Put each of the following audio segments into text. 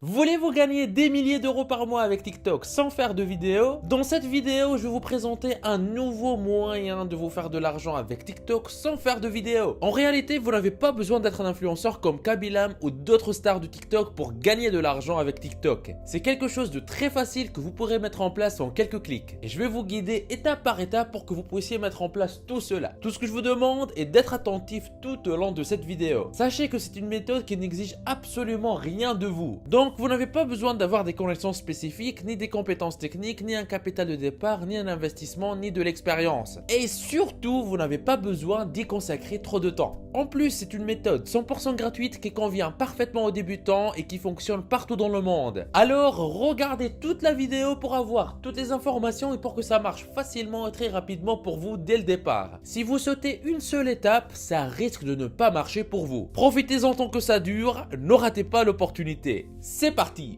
Voulez-vous gagner des milliers d'euros par mois avec TikTok sans faire de vidéo? Dans cette vidéo, je vais vous présenter un nouveau moyen de vous faire de l'argent avec TikTok sans faire de vidéo. En réalité, vous n'avez pas besoin d'être un influenceur comme Kabylam ou d'autres stars de TikTok pour gagner de l'argent avec TikTok. C'est quelque chose de très facile que vous pourrez mettre en place en quelques clics. Et je vais vous guider étape par étape pour que vous puissiez mettre en place tout cela. Tout ce que je vous demande est d'être attentif tout au long de cette vidéo. Sachez que c'est une méthode qui n'exige absolument rien de vous. Donc, vous n'avez pas besoin d'avoir des connaissances spécifiques, ni des compétences techniques, ni un capital de départ, ni un investissement, ni de l'expérience. Et surtout, vous n'avez pas besoin d'y consacrer trop de temps. En plus, c'est une méthode 100% gratuite qui convient parfaitement aux débutants et qui fonctionne partout dans le monde. Alors, regardez toute la vidéo pour avoir toutes les informations et pour que ça marche facilement et très rapidement pour vous dès le départ. Si vous sautez une seule étape, ça risque de ne pas marcher pour vous. Profitez-en tant que ça dure, ne ratez pas l'opportunité. C'est parti!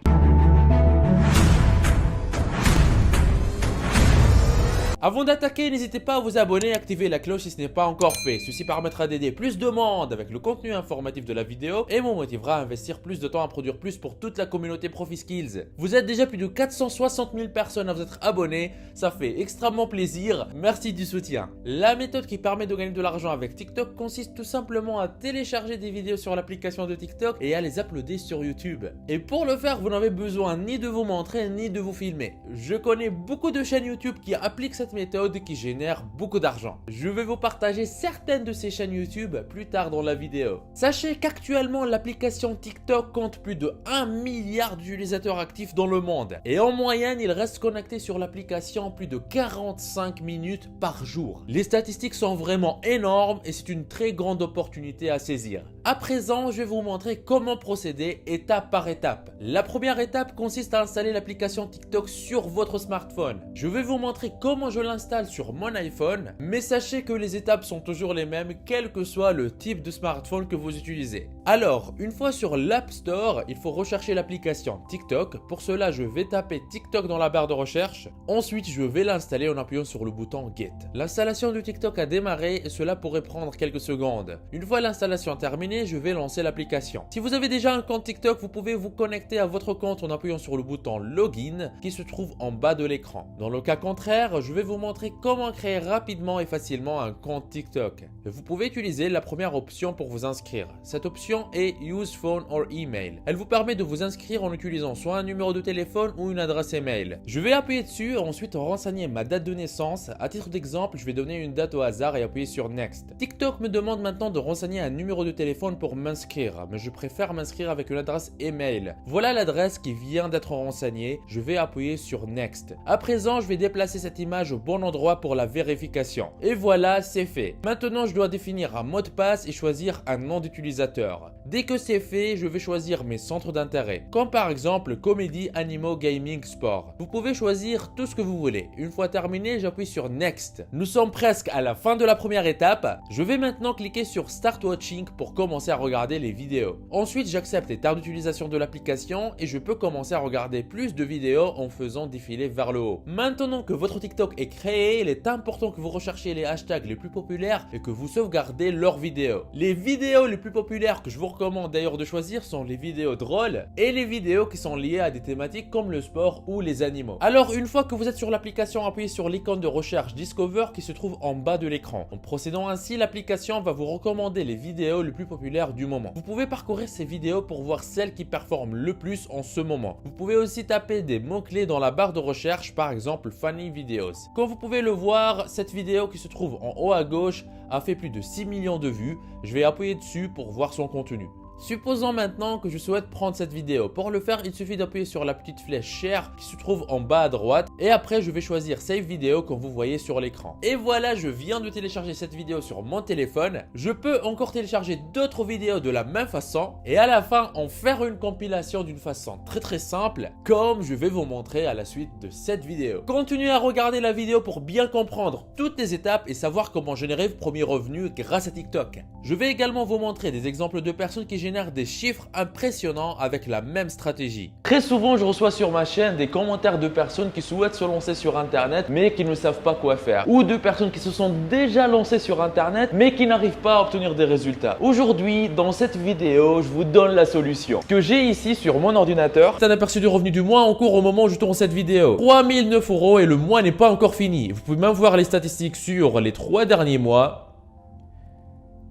Avant d'attaquer, n'hésitez pas à vous abonner et activer la cloche si ce n'est pas encore fait. Ceci permettra d'aider plus de monde avec le contenu informatif de la vidéo et me motivera à investir plus de temps à produire plus pour toute la communauté ProfiSkills. Vous êtes déjà plus de 460 000 personnes à vous être abonnés, ça fait extrêmement plaisir, merci du soutien. La méthode qui permet de gagner de l'argent avec TikTok consiste tout simplement à télécharger des vidéos sur l'application de TikTok et à les uploader sur YouTube. Et pour le faire, vous n'avez besoin ni de vous montrer ni de vous filmer. Je connais beaucoup de chaînes YouTube qui appliquent cette méthode qui génère beaucoup d'argent. Je vais vous partager certaines de ces chaînes YouTube plus tard dans la vidéo. Sachez qu'actuellement l'application TikTok compte plus de 1 milliard d'utilisateurs actifs dans le monde et en moyenne ils restent connectés sur l'application plus de 45 minutes par jour. Les statistiques sont vraiment énormes et c'est une très grande opportunité à saisir. À présent, je vais vous montrer comment procéder étape par étape. La première étape consiste à installer l'application TikTok sur votre smartphone. Je vais vous montrer comment je l'installe sur mon iPhone, mais sachez que les étapes sont toujours les mêmes quel que soit le type de smartphone que vous utilisez. Alors, une fois sur l'App Store, il faut rechercher l'application TikTok. Pour cela, je vais taper TikTok dans la barre de recherche. Ensuite, je vais l'installer en appuyant sur le bouton Get. L'installation de TikTok a démarré et cela pourrait prendre quelques secondes. Une fois l'installation terminée, je vais lancer l'application. Si vous avez déjà un compte TikTok, vous pouvez vous connecter à votre compte en appuyant sur le bouton Login qui se trouve en bas de l'écran. Dans le cas contraire, je vais vous montrer comment créer rapidement et facilement un compte TikTok. Vous pouvez utiliser la première option pour vous inscrire. Cette option est Use Phone or Email. Elle vous permet de vous inscrire en utilisant soit un numéro de téléphone ou une adresse email. Je vais appuyer dessus et ensuite renseigner ma date de naissance. À titre d'exemple, je vais donner une date au hasard et appuyer sur Next. TikTok me demande maintenant de renseigner un numéro de téléphone pour m'inscrire, mais je préfère m'inscrire avec une adresse email. Voilà l'adresse qui vient d'être renseignée. Je vais appuyer sur Next. À présent, je vais déplacer cette image au bon endroit pour la vérification. Et voilà, c'est fait. Maintenant, je dois définir un mot de passe et choisir un nom d'utilisateur. Dès que c'est fait, je vais choisir mes centres d'intérêt, comme par exemple comédie, animaux, gaming, sport. Vous pouvez choisir tout ce que vous voulez. Une fois terminé, j'appuie sur Next. Nous sommes presque à la fin de la première étape. Je vais maintenant cliquer sur Start Watching pour commencer à regarder les vidéos. Ensuite, j'accepte les temps d'utilisation de l'application et je peux commencer à regarder plus de vidéos en faisant défiler vers le haut. Maintenant que votre TikTok est créé, il est important que vous recherchiez les hashtags les plus populaires et que vous sauvegardez leurs vidéos. Les vidéos les plus populaires que je vous recommande d'ailleurs de choisir sont les vidéos drôles et les vidéos qui sont liées à des thématiques comme le sport ou les animaux. Alors une fois que vous êtes sur l'application, appuyez sur l'icône de recherche Discover qui se trouve en bas de l'écran. En procédant ainsi, l'application va vous recommander les vidéos les plus populaires du moment. Vous pouvez parcourir ces vidéos pour voir celles qui performent le plus en ce moment. Vous pouvez aussi taper des mots-clés dans la barre de recherche, par exemple Funny Videos. Comme vous pouvez le voir, cette vidéo qui se trouve en haut à gauche a fait plus de 6 millions de vues. Je vais appuyer dessus pour voir son contenu. Supposons maintenant que je souhaite prendre cette vidéo. Pour le faire, il suffit d'appuyer sur la petite flèche Share qui se trouve en bas à droite et après je vais choisir Save Vidéo comme vous voyez sur l'écran. Et voilà, je viens de télécharger cette vidéo sur mon téléphone. Je peux encore télécharger d'autres vidéos de la même façon et à la fin en faire une compilation d'une façon très simple comme je vais vous montrer à la suite de cette vidéo. Continuez à regarder la vidéo pour bien comprendre toutes les étapes et savoir comment générer vos premiers revenus grâce à TikTok. Je vais également vous montrer des exemples de personnes qui génèrent des chiffres impressionnants avec la même stratégie. Très souvent, je reçois sur ma chaîne des commentaires de personnes qui souhaitent se lancer sur Internet mais qui ne savent pas quoi faire, ou de personnes qui se sont déjà lancées sur Internet mais qui n'arrivent pas à obtenir des résultats. Aujourd'hui, dans cette vidéo, je vous donne la solution. Ce que j'ai ici sur mon ordinateur, c'est un aperçu du revenu du mois en cours au moment où je tourne cette vidéo. 3009 € et le mois n'est pas encore fini. Vous pouvez même voir les statistiques sur les 3 derniers mois.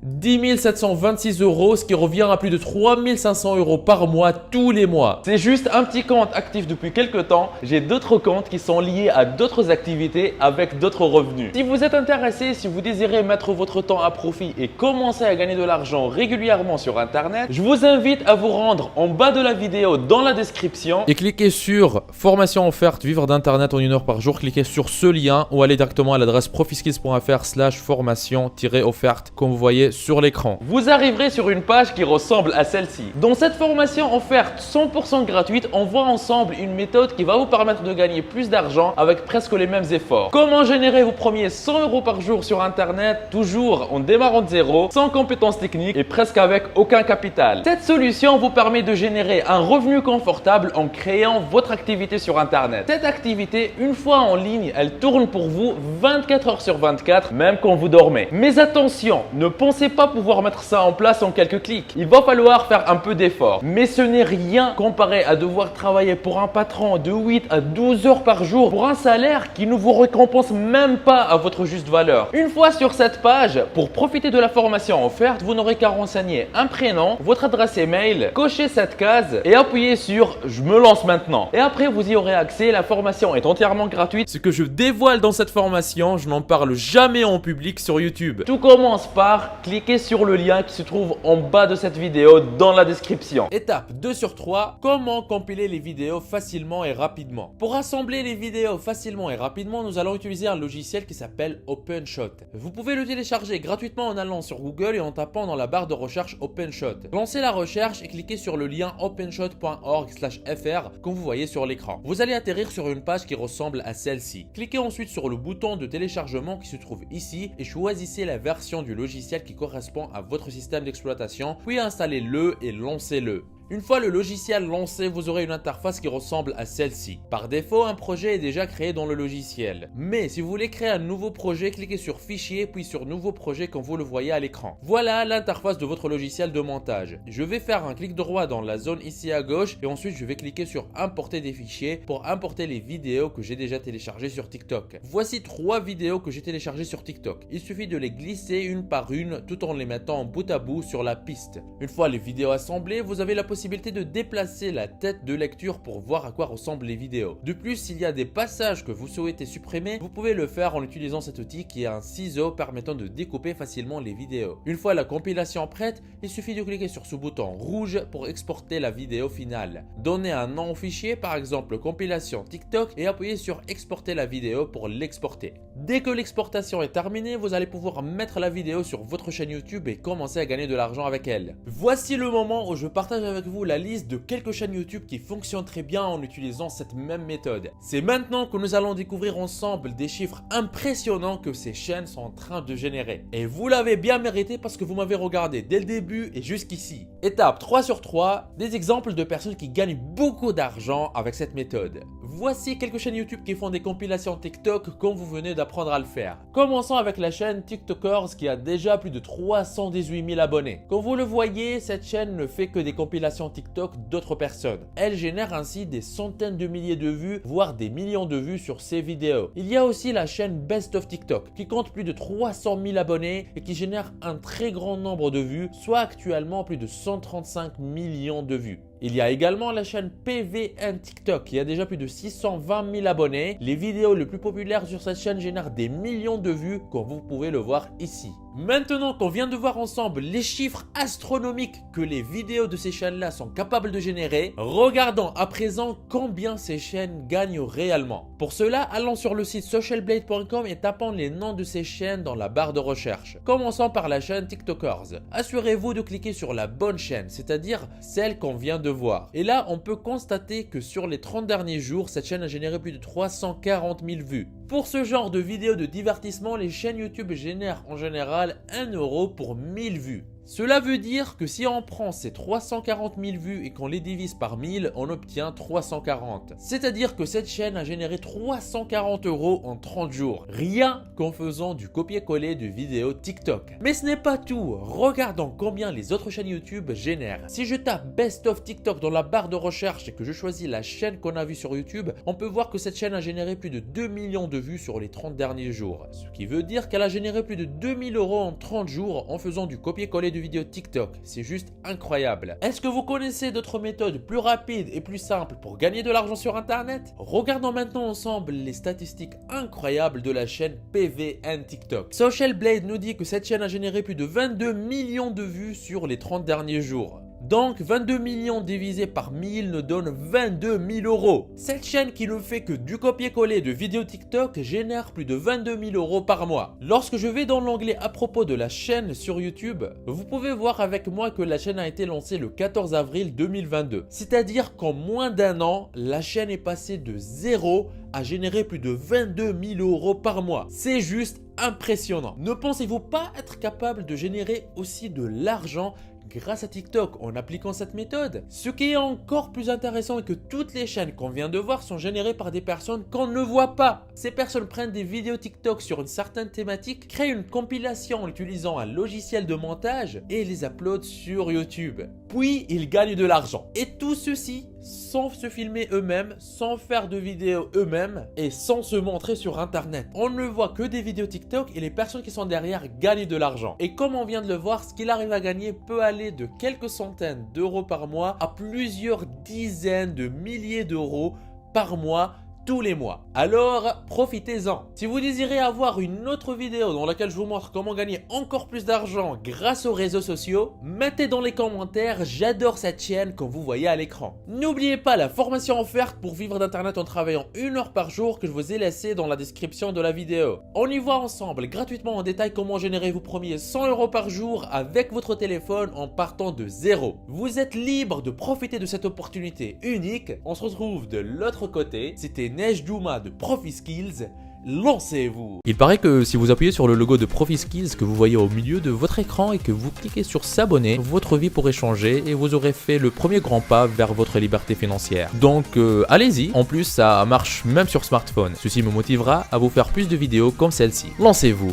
10 726 €, ce qui revient à plus de 3 500 € par mois tous les mois. C'est juste un petit compte actif depuis quelques temps. J'ai d'autres comptes qui sont liés à d'autres activités avec d'autres revenus. Si vous êtes intéressé, si vous désirez mettre votre temps à profit et commencer à gagner de l'argent régulièrement sur Internet, je vous invite à vous rendre en bas de la vidéo dans la description et cliquez sur formation offerte vivre d'Internet en 1 heure par jour. Cliquez sur ce lien ou allez directement à l'adresse profiskills.fr/formation-offerte comme vous voyez sur l'écran. Vous arriverez sur une page qui ressemble à celle-ci. Dans cette formation offerte 100% gratuite, on voit ensemble une méthode qui va vous permettre de gagner plus d'argent avec presque les mêmes efforts. Comment générer vos premiers 100 € par jour sur Internet, toujours en démarrant de zéro, sans compétences techniques et presque avec aucun capital. Cette solution vous permet de générer un revenu confortable en créant votre activité sur Internet. Cette activité, une fois en ligne, elle tourne pour vous 24 heures sur 24, même quand vous dormez. Mais attention, ne pensez pas pouvoir mettre ça en place en quelques clics. Il va falloir faire un peu d'effort. Mais ce n'est rien comparé à devoir travailler pour un patron de 8 à 12 heures par jour pour un salaire qui ne vous récompense même pas à votre juste valeur. Une fois sur cette page, pour profiter de la formation offerte, vous n'aurez qu'à renseigner un prénom, votre adresse email, cocher cette case et appuyer sur « Je me lance maintenant ». Et après, vous y aurez accès. La formation est entièrement gratuite. Ce que je dévoile dans cette formation, je n'en parle jamais en public sur YouTube. Tout commence par cliquer sur le lien qui se trouve en bas de cette vidéo dans la description. Étape 2 sur 3, comment compiler les vidéos facilement et rapidement. Pour assembler les vidéos facilement et rapidement, nous allons utiliser un logiciel qui s'appelle OpenShot. Vous pouvez le télécharger gratuitement en allant sur Google et en tapant dans la barre de recherche OpenShot. Lancez la recherche et cliquez sur le lien openshot.org/fr comme vous voyez sur l'écran. Vous allez atterrir sur une page qui ressemble à celle-ci. Cliquez ensuite sur le bouton de téléchargement qui se trouve ici et choisissez la version du logiciel qui correspond à votre système d'exploitation, puis installez-le et lancez-le. Une fois le logiciel lancé, vous aurez une interface qui ressemble à celle-ci. Par défaut, un projet est déjà créé dans le logiciel. Mais si vous voulez créer un nouveau projet, cliquez sur Fichier puis sur Nouveau projet comme vous le voyez à l'écran. Voilà l'interface de votre logiciel de montage. Je vais faire un clic droit dans la zone ici à gauche et ensuite je vais cliquer sur Importer des fichiers pour importer les vidéos que j'ai déjà téléchargées sur TikTok. Voici 3 vidéos que j'ai téléchargées sur TikTok. Il suffit de les glisser une par une tout en les mettant bout à bout sur la piste. Une fois les vidéos assemblées, vous avez la possibilité de déplacer la tête de lecture pour voir à quoi ressemblent les vidéos. De plus, s'il y a des passages que vous souhaitez supprimer, vous pouvez le faire en utilisant cet outil qui est un ciseau permettant de découper facilement les vidéos. Une fois la compilation prête, il suffit de cliquer sur ce bouton rouge pour exporter la vidéo finale. Donnez un nom au fichier, par exemple compilation TikTok, et appuyez sur exporter la vidéo pour l'exporter. Dès que l'exportation est terminée, vous allez pouvoir mettre la vidéo sur votre chaîne YouTube et commencer à gagner de l'argent avec elle. Voici le moment où je partage avec vous la liste de quelques chaînes YouTube qui fonctionnent très bien en utilisant cette même méthode. C'est maintenant que nous allons découvrir ensemble des chiffres impressionnants que ces chaînes sont en train de générer. Et vous l'avez bien mérité parce que vous m'avez regardé dès le début et jusqu'ici. Étape 3 sur 3, des exemples de personnes qui gagnent beaucoup d'argent avec cette méthode. Voici quelques chaînes YouTube qui font des compilations TikTok comme vous venez d'apprendre à le faire. Commençons avec la chaîne TikTokers qui a déjà plus de 318 000 abonnés. Comme vous le voyez, cette chaîne ne fait que des compilations TikTok d'autres personnes. Elle génère ainsi des centaines de milliers de vues, voire des millions de vues sur ses vidéos. Il y a aussi la chaîne Best of TikTok qui compte plus de 300 000 abonnés et qui génère un très grand nombre de vues, soit actuellement plus de 135 millions de vues. Il y a également la chaîne PVN TikTok qui a déjà plus de 620 000 abonnés. Les vidéos les plus populaires sur cette chaîne génèrent des millions de vues comme vous pouvez le voir ici. Maintenant qu'on vient de voir ensemble les chiffres astronomiques que les vidéos de ces chaînes-là sont capables de générer, regardons à présent combien ces chaînes gagnent réellement. Pour cela, allons sur le site socialblade.com et tapons les noms de ces chaînes dans la barre de recherche. Commençons par la chaîne TikTokers. Assurez-vous de cliquer sur la bonne chaîne, c'est-à-dire celle qu'on vient de voir. Et là, on peut constater que sur les 30 derniers jours, cette chaîne a généré plus de 340 000 vues. Pour ce genre de vidéos de divertissement, les chaînes YouTube génèrent en général 1 € pour 1000 vues. Cela veut dire que si on prend ces 340 000 vues et qu'on les divise par 1000, on obtient 340. C'est-à-dire que cette chaîne a généré 340 € en 30 jours, rien qu'en faisant du copier-coller de vidéos TikTok. Mais ce n'est pas tout, regardons combien les autres chaînes YouTube génèrent. Si je tape Best of TikTok dans la barre de recherche et que je choisis la chaîne qu'on a vue sur YouTube, on peut voir que cette chaîne a généré plus de 2 millions de vues sur les 30 derniers jours. Ce qui veut dire qu'elle a généré plus de 2000 € en 30 jours en faisant du copier-coller de vidéos TikTok. C'est juste incroyable. Est-ce que vous connaissez d'autres méthodes plus rapides et plus simples pour gagner de l'argent sur Internet? Regardons maintenant ensemble les statistiques incroyables de la chaîne PVN TikTok. Social Blade nous dit que cette chaîne a généré plus de 22 millions de vues sur les 30 derniers jours. Donc 22 millions divisé par 1000 nous donne 22 000 €. Cette chaîne qui ne fait que du copier-coller de vidéos TikTok génère plus de 22 000 € par mois. Lorsque je vais dans l'onglet à propos de la chaîne sur YouTube, vous pouvez voir avec moi que la chaîne a été lancée le 14 avril 2022. C'est-à-dire qu'en moins d'un an, la chaîne est passée de 0 à générer plus de 22 000 € par mois. C'est juste impressionnant. Ne pensez-vous pas être capable de générer aussi de l'argent grâce à TikTok en appliquant cette méthode? Ce qui est encore plus intéressant est que toutes les chaînes qu'on vient de voir sont générées par des personnes qu'on ne voit pas. Ces personnes prennent des vidéos TikTok sur une certaine thématique, créent une compilation en utilisant un logiciel de montage et les uploadent sur YouTube. Puis ils gagnent de l'argent. Et tout ceci sans se filmer eux-mêmes, sans faire de vidéos eux-mêmes et sans se montrer sur Internet. On ne voit que des vidéos TikTok et les personnes qui sont derrière gagnent de l'argent. Et comme on vient de le voir, ce qu'il arrive à gagner peut aller de quelques centaines d'euros par mois à plusieurs dizaines de milliers d'euros par mois tous les mois. Alors, profitez-en. Si vous désirez avoir une autre vidéo dans laquelle je vous montre comment gagner encore plus d'argent grâce aux réseaux sociaux, mettez dans les commentaires « J'adore cette chaîne » comme vous voyez à l'écran. N'oubliez pas la formation offerte pour vivre d'internet en travaillant 1 heure par jour que je vous ai laissée dans la description de la vidéo. On y voit ensemble gratuitement en détail comment générer vos premiers 100 € par jour avec votre téléphone en partant de zéro. Vous êtes libre de profiter de cette opportunité unique. On se retrouve de l'autre côté. C'était Nejdouma de ProfiSkills, lancez-vous! Il paraît que si vous appuyez sur le logo de ProfiSkills que vous voyez au milieu de votre écran et que vous cliquez sur s'abonner, votre vie pourrait changer et vous aurez fait le premier grand pas vers votre liberté financière. Donc allez-y, en plus ça marche même sur smartphone. Ceci me motivera à vous faire plus de vidéos comme celle-ci. Lancez-vous!